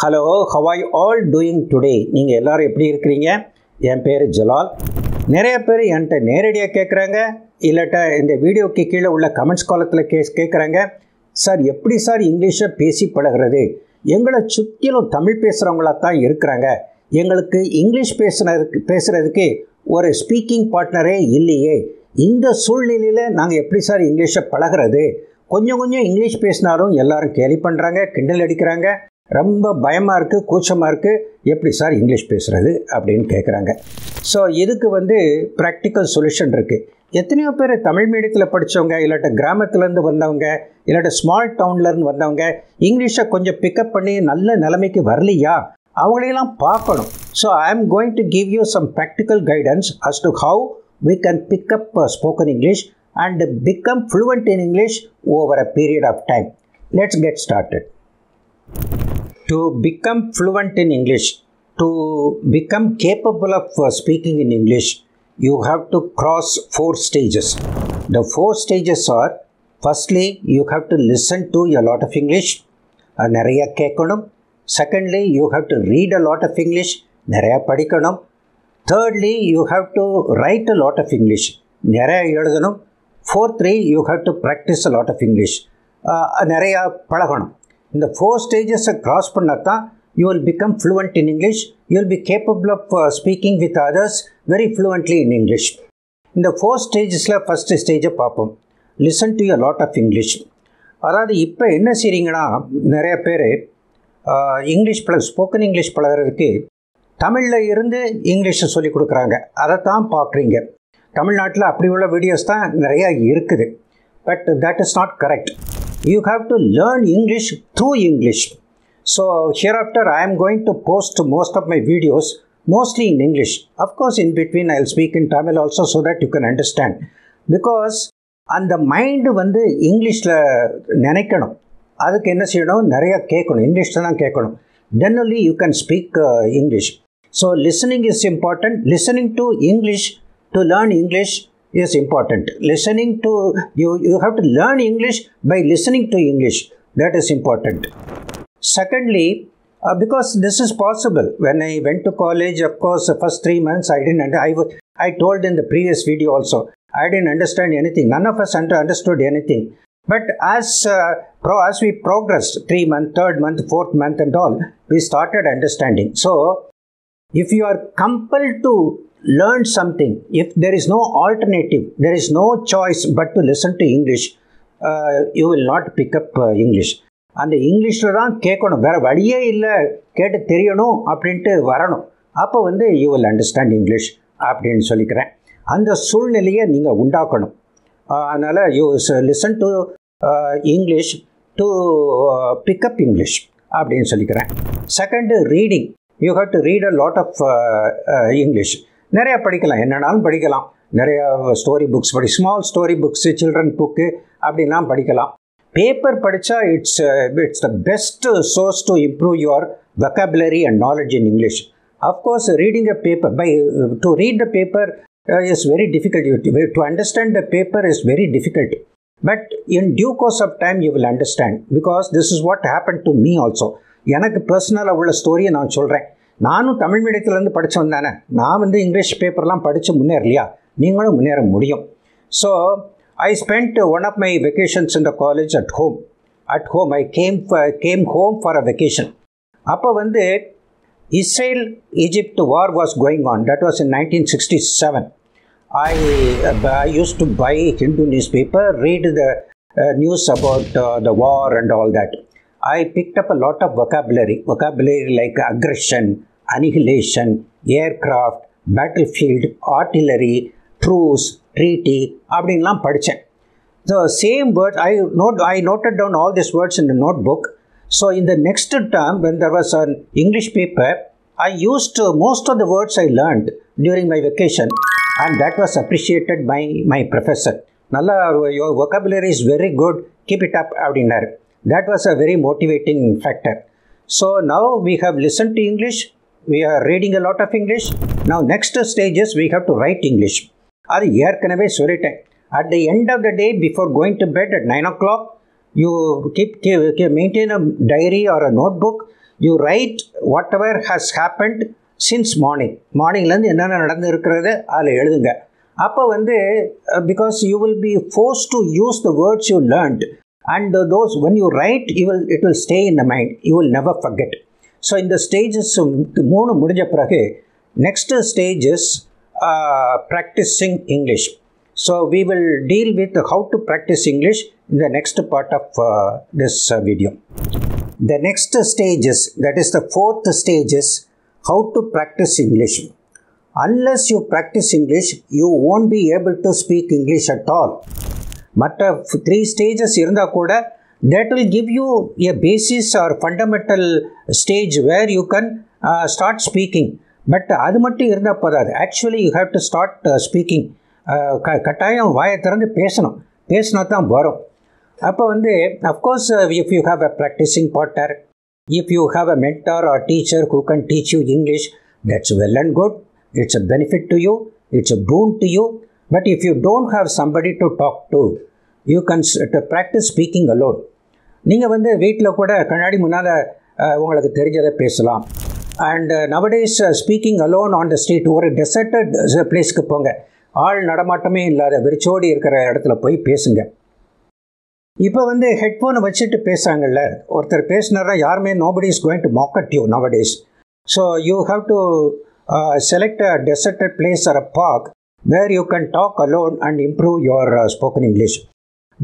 Hello, how are you all doing today? நீங்கள் எல்லாரும் எப்படி இருக்கிறீங்க? என் பேர் ஜலால். நிறைய பேர் என்கிட்ட நேரடியாக கேட்குறாங்க, இல்லாட்டா இந்த வீடியோக்கு கீழே உள்ள கமெண்ட்ஸ் காலத்தில் கேட்குறாங்க, சார் எப்படி சார் இங்கிலீஷை பேசி பழகிறது? எங்களை சுற்றிலும் தமிழ் பேசுகிறவங்களா தான் இருக்கிறாங்க, எங்களுக்கு இங்கிலீஷ் பேசுகிறதுக்கு ஒரு ஸ்பீக்கிங் பார்ட்னரே இல்லையே, இந்த சூழ்நிலையில் நாங்கள் எப்படி சார் இங்கிலீஷை பழகிறது? கொஞ்சம் இங்கிலீஷ் பேசினாலும் எல்லாரும் கேலி பண்ணுறாங்க, கிண்டல் அடிக்கிறாங்க, ரொம்ப பயமாக இருக்குது, கூச்சமாக இருக்குது, எப்படி சார் இங்கிலீஷ் பேசுகிறது அப்படின்னு கேட்குறாங்க. ஸோ இதுக்கு ப்ராக்டிக்கல் சொல்யூஷன் இருக்குது. எத்தனையோ பேர் தமிழ் மீடியத்தில் படித்தவங்க, இல்லாட்ட கிராமத்துலேருந்து வந்தவங்க, இல்லாட்ட ஸ்மால் டவுன்லேருந்து வந்தவங்க இங்கிலீஷை கொஞ்சம் பிக்கப் பண்ணி நல்ல நிலைமைக்கு வரலையா, அவங்களையெல்லாம் பார்க்கணும். So I am going to give you some practical guidance as to how we can pick up spoken English and become fluent in English over a period of time. Let's get started. To become fluent in English, to become capable of speaking in English, you have to cross 4 stages. The 4 stages are, firstly, you have to listen to a lot of English, நிறைய கேட்கணும். Secondly, you have to read a lot of English, நிறைய படிக்கணும். Thirdly, you have to write a lot of English, நிறைய எழுதணும். Fourthly, you have to practice a lot of English, நிறைய பழகணும். இந்த 4 ஸ்டேஜஸை cross பண்ணால் தான் you will become fluent in English, you will be capable of speaking with others very fluently in English. இந்த 4 ஸ்டேஜஸில் first ஸ்டேஜை பார்ப்போம், listen to a lot of English. அதாவது இப்போ என்ன செய்கிறீங்கன்னா, நிறைய பேர் இங்கிலீஷ் ஸ்போக்கன் இங்கிலீஷ் பழகிறதுக்கு தமிழில் இருந்து இங்கிலீஷை சொல்லிக் கொடுக்குறாங்க, அதை தான் பார்க்குறீங்க. தமிழ்நாட்டில் அப்படி உள்ள வீடியோஸ் தான் நிறையா இருக்குது. But that is not correct. You have to learn English through English. So hereafter I am going to post most of my videos mostly in English. Of course in between I will speak in Tamil also so that you can understand. Because அந்த mind இங்கிலீஷில் நினைக்கணும், அதுக்கு என்ன செய்யணும், நிறையா கேட்கணும், இங்கிலீஷில் தான் கேட்கணும். Then only you can speak English. So listening is important. Listening to English to learn English is important. Listening to you have to learn English by listening to English. That is important. Secondly, because this is possible. When I went to college, of course, the first 3 months I didn't. I told in the previous video also, I didn't understand anything. None of us understood anything. But as we progressed, 3 month, 3rd month, 4th month and all, we started understanding. So, if you are compelled to learn something, if there is no alternative, there is no choice but to listen to English, you will not pick up English. அந்த இங்கிலீஷில் தான் கேட்கணும், வேறு வழியே இல்லை, கேட்டு தெரியணும் அப்படின்ட்டு வரணும். அப்போ you will understand English அப்படின்னு சொல்லிக்கிறேன். அந்த சூழ்நிலையை நீங்கள் உண்டாக்கணும். அதனால் you listen to English to pick up English அப்படின்னு சொல்லிக்கிறேன். Second, reading. You have to read a lot of English. நிறையா படிக்கலாம், என்னன்னாலும் படிக்கலாம். நிறையா story books small story books, children book அப்படின்லாம் படிக்கலாம். பேப்பர் படித்தா it's the best source to improve your vocabulary and knowledge in English. Of course, reading a paper, to read the paper is very difficult. To understand the paper is very difficult. But in due course of time you will understand, because this is what happened to me also. எனக்கு பர்சனலாக உள்ள ஸ்டோரியை நான் சொல்கிறேன். நானும் தமிழ் மீடியத்துலேருந்து படித்தவன் தானே, நான் இங்கிலீஷ் பேப்பர்லாம் படித்து முன்னேறலையா, நீங்களும் முன்னேற முடியும். So I spent one of my vacations in the college at home. I came home for a vacation. அப்போ Israel-Egypt war was going on. That was in 1967. I used to buy Hindu newspaper, read the news about the war and all that. I picked up a lot of vocabulary like aggression, annihilation, aircraft, battlefield, artillery, truce, treaty, அப்படின்லாம் படித்தேன். The same words, I noted down all these words in the notebook. So in the next term, when there was an English paper, I used most of the words I learned during my vacation, and that was appreciated by my professor. Nalla, your vocabulary is very good, keep it up அப்படின்னாரு. That was a very motivating factor. So now we have listened to English, we are reading a lot of English. Now next stage is we have to write English. அது ஏற்கனவே சொல்லிட்டேன். At the end of the day, before going to bed at 9 o'clock, you maintain a diary or a notebook. You write whatever has happened since morning. மார்னிங்லேருந்து என்னென்ன நடந்து இருக்கிறது அதில் எழுதுங்க. அப்போ வந்து because you will be forced to use the words you learned, and those when you write it will stay in the mind. You will never forget. So இந்த stages 3 முடிஞ்ச பிறகு next stage is practicing English. So we will deal with how to practice English in the next part of this video. The next stage is, that is the 4th stage, is how to practice English. Unless you practice English, you won't be able to speak English at all. மற்ற 3 stages இருந்தால் கூட that will give you a basis or fundamental stage where you can start speaking. But அது மட்டும் இருந்தால் போதாது. Actually you have to start speaking. கட்டாயம் வாயை திறந்து பேசினா தான் வரும். அப்போ வந்து of course if you have a practicing partner, if you have a mentor or teacher who can teach you English, that's well and good. It's a benefit to you, it's a boon to you. But if you don't have somebody to talk to, you can practice speaking alone. நீங்கள் வந்து வீட்டில் கூட கண்ணாடி முன்னால் உங்களுக்கு தெரிஞ்சதை பேசலாம். And nowadays speaking alone on the street, ஒரு deserted பிளேஸ்க்கு போங்க, ஆள் நடமாட்டமே இல்லாத வெறிச்சோடி இருக்கிற இடத்துல போய் பேசுங்க. இப்போ வந்து ஹெட்ஃபோனை வச்சுட்டு பேசுகிறாங்கல்ல, ஒருத்தர் பேசினாரா யாருமே nobody is going to mock at you nowadays. So you have to select a deserted place or a park where you can talk alone and improve your spoken English.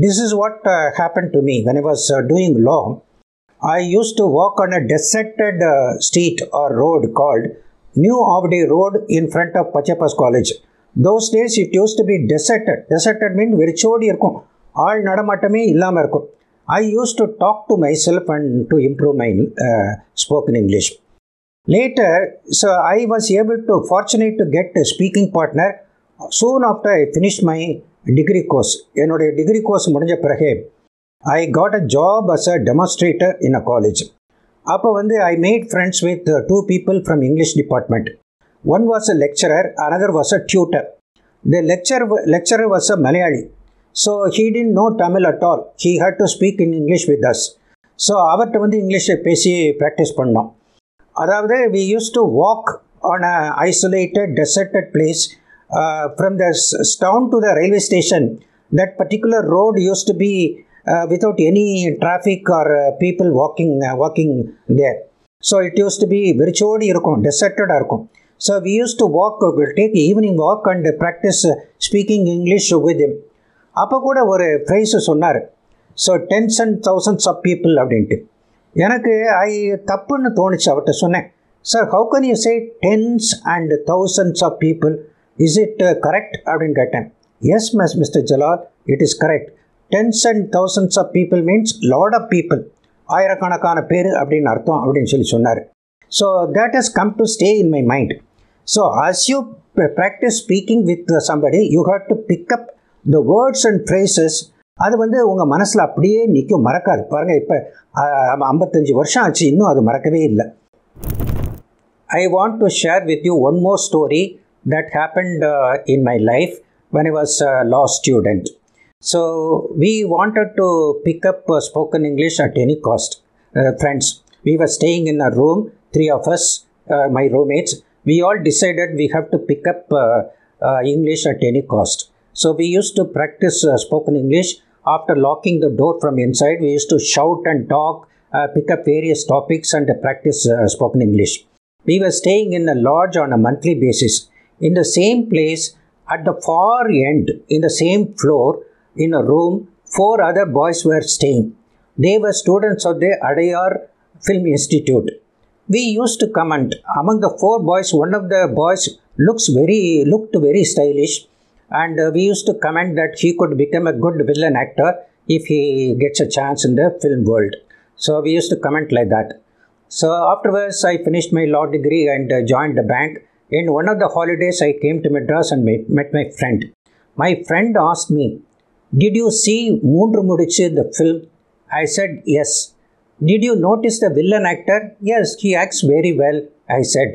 This is what happened to me when I was doing law. I used to walk on a deserted street or road called New Avdi Road in front of Pachapas College. Those days it used to be deserted. Deserted means வெறிச்சோடி இருக்கும், ஆள் நடமாட்டமே இல்லாமல் இருக்கும். I used to talk to myself and to improve my spoken English. Later, so I was fortunate to get a speaking partner soon after I finished my degree course. என்னுடைய degree course முடிஞ்ச பிறகு I got a job as a demonstrator in a college. அப்போ வந்து I made friends with 2 people from English department. One was a lecturer, another was a tutor. The lecturer was a Malayali. So he didn't know Tamil at all. He had to speak in English with us. So அவர்கிட்ட வந்து இங்கிலீஷை பேசி practice பண்ணோம். அதாவது we used to walk on a isolated deserted place from the town to the railway station. That particular road used to be without any traffic or people walking there. So it used to be வெறிச்சோடி இருக்கும், deserted-ஆக இருக்கும். So we used to walk, take evening walk and practice speaking English with him. அப்போ கூட ஒரு phrase சொன்னார், so tens and thousands of people அப்படின்ட்டு. எனக்கு தப்புன்னு தோணுச்சு. அவர்கிட்ட சொன்னேன், sir how can you say tens and thousands of people, is it correct அப்படின்னு கேட்டேன். Yes mister Jalal, it is correct. Tens and thousands of people means lot of people, ஆயிரக்கணக்கான பேர் அப்படின்னு அர்த்தம் அப்படின்னு சொல்லி சொன்னார். So that has come to stay in my mind. So as you practice speaking with somebody, you have to pick up the words and phrases. அது வந்து உங்கள் மனசில் அப்படியே நிற்கும், மறக்காது. பாருங்கள், இப்போ 55 வருஷம் ஆச்சு, இன்னும் அது மறக்கவே இல்லை. I want to share with you one more story that happened in my life when I was a law student. So we wanted to pick up spoken English at any cost. Friends, we were staying in a room, 3 of us, my roommates. We all decided we have to pick up English at any cost. So we used to practice spoken English. After locking the door from inside, we used to shout and talk, pick up various topics and practice spoken English. We were staying in a lodge on a monthly basis. In the same place, at the far end, in the same floor, in a room, 4 other boys were staying. They were students of the Adayar Film Institute. We used to comment. Among the 4 boys, one of the boys looked very stylish, and we used to comment that he could become a good villain actor if he gets a chance in the film world. So we used to comment like that. So afterwards, I finished my law degree and joined the bank. In one of the holidays, I came to Madras and met my friend. My friend asked me, "Did you see Moondru Mudichu, the film?" I said, "Yes." "Did you notice the villain actor?" "Yes, he acts very well," I said.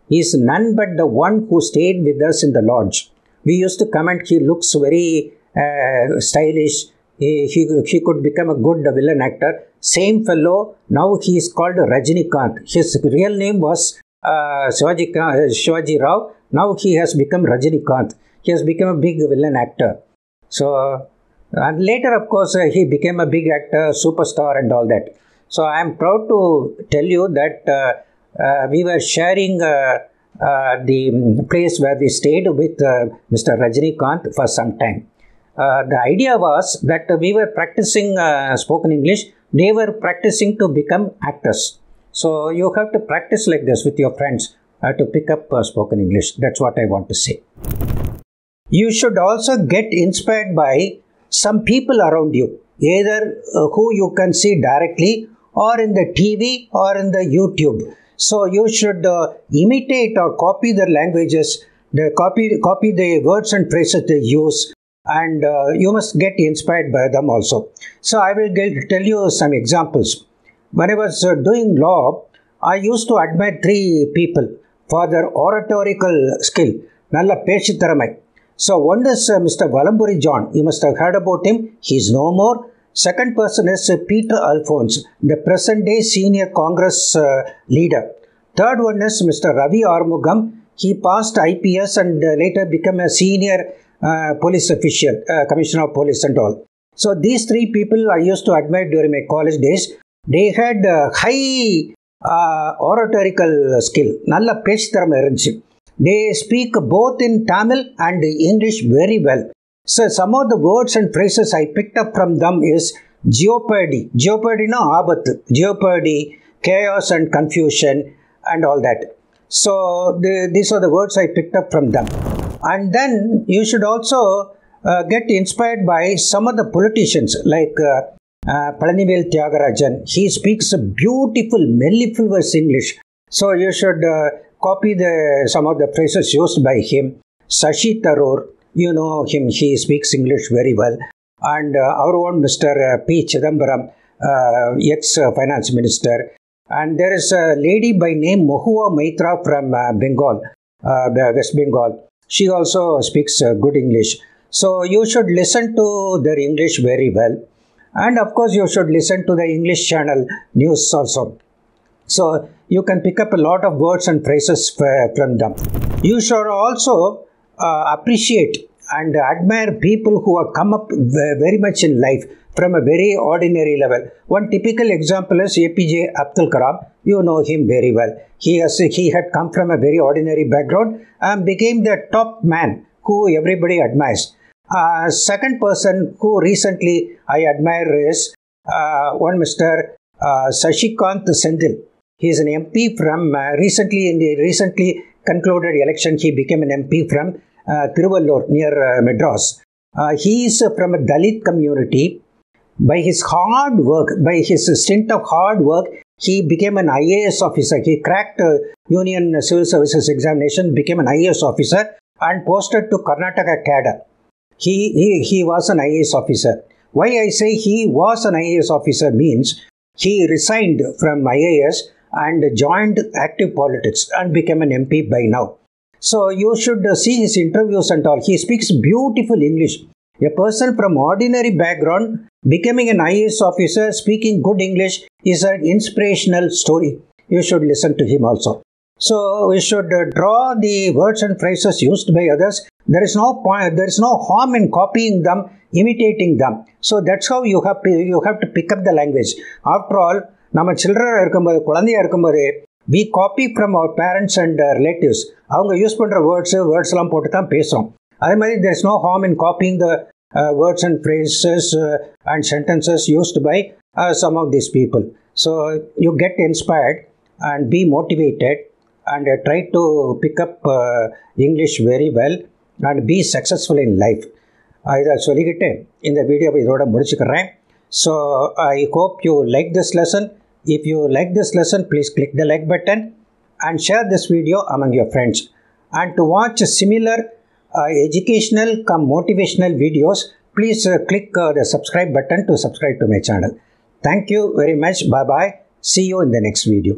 "He is none but the one who stayed with us in the lodge. We used to comment he looks very stylish, he could become a good villain actor. Same fellow, now he is called Rajinikanth. His real name was Shivaji Rao. Now he has become Rajinikanth. He has become a big villain actor. So, and later, of course, he became a big actor, superstar and all that. So, I am proud to tell you that we were sharing the place where we stayed with Mr. Rajinikanth for some time. The idea was that we were practicing spoken English. They were practicing to become actors. So, you have to practice like this with your friends to pick up spoken English. That's what I want to say. You should also get inspired by some people around you, either who you can see directly or in the TV or in the YouTube. So you should imitate or copy their languages, copy the words and phrases they use, and you must get inspired by them also. So I will tell you some examples. When I was doing law, I used to admire three people for their oratorical skill. Nalla pechu thiramai. So one is Mr. Valamburi John. You must have heard about him. He is no more. Second person is Peter Alphonse, the present day senior Congress leader. Third one is Mr. Ravi Armugam. He passed IPS and later became a senior police official, commissioner of police and all. So these three people I used to admire during my college days. They had high oratorical skill. Nalla pechu thiramai irundhuchu. They speak both in Tamil and English very well. So some of the words and phrases I picked up from them is jeopardy. Jeopardy na abattu. Jeopardy, chaos and confusion and all that. So these are the words I picked up from them. And then you should also get inspired by some of the politicians like Palanivel Tyagarajan. He speaks a beautiful, mellifluous English. So you should copy some of the phrases used by him. Shashi Tharoor, you know him, he speaks English very well. And our own Mr. P. Chidambaram, ex-finance minister. And there is a lady by name Mohua Maitra from Bengal, West Bengal. She also speaks good English. So you should listen to their English very well. And of course you should listen to the English channel news also. So you can pick up a lot of words and phrases from them. You should also appreciate and admire people who have come up very much in life from a very ordinary level. One typical example is APJ Abdul Kalam. You know him very well. He had come from a very ordinary background and became the top man who everybody admires. Second person who recently I admire is one Mr. Sashikant Sendil. He is an MP from recently in the recently concluded election. He became an MP from Tiruvallur near Madras. He is from a Dalit community. By his hard work, by his stint of hard work, he became an IAS officer. He cracked Union Civil Services examination, became an IAS officer and posted to Karnataka cadre. He was an IAS officer. Why I say he was an IAS officer means he resigned from IAS and joined active politics and became an MP by now. So you should see his interviews and all. He speaks beautiful English. A person from ordinary background becoming an IAS officer speaking good English is an inspirational story. You should listen to him also. So we should draw the words and phrases used by others. There is no point, there is no harm in copying them, imitating them. So that's how you have to pick up the language. After all, நம்ம சில்ட்ரனாக இருக்கும்போது குழந்தையாக இருக்கும்போது we copy from our parents and relatives. அவங்க use பண்ணுற வேர்ட்ஸ்லாம் போட்டு தான் பேசுகிறோம். அதே மாதிரி there is no harm in copying the words and phrases and sentences used by some of these people. So you get inspired and be motivated and try to pick up English very well and be successful in life. இதை சொல்லிக்கிட்டு இந்த வீடியோவை இதோட முடிச்சுக்கிறேன். So I hope you like this lesson. If you like this lesson, please click the like button and share this video among your friends. And to watch similar educational come motivational videos, please click the subscribe button to subscribe to my channel. Thank you very much. Bye bye. See you in the next video.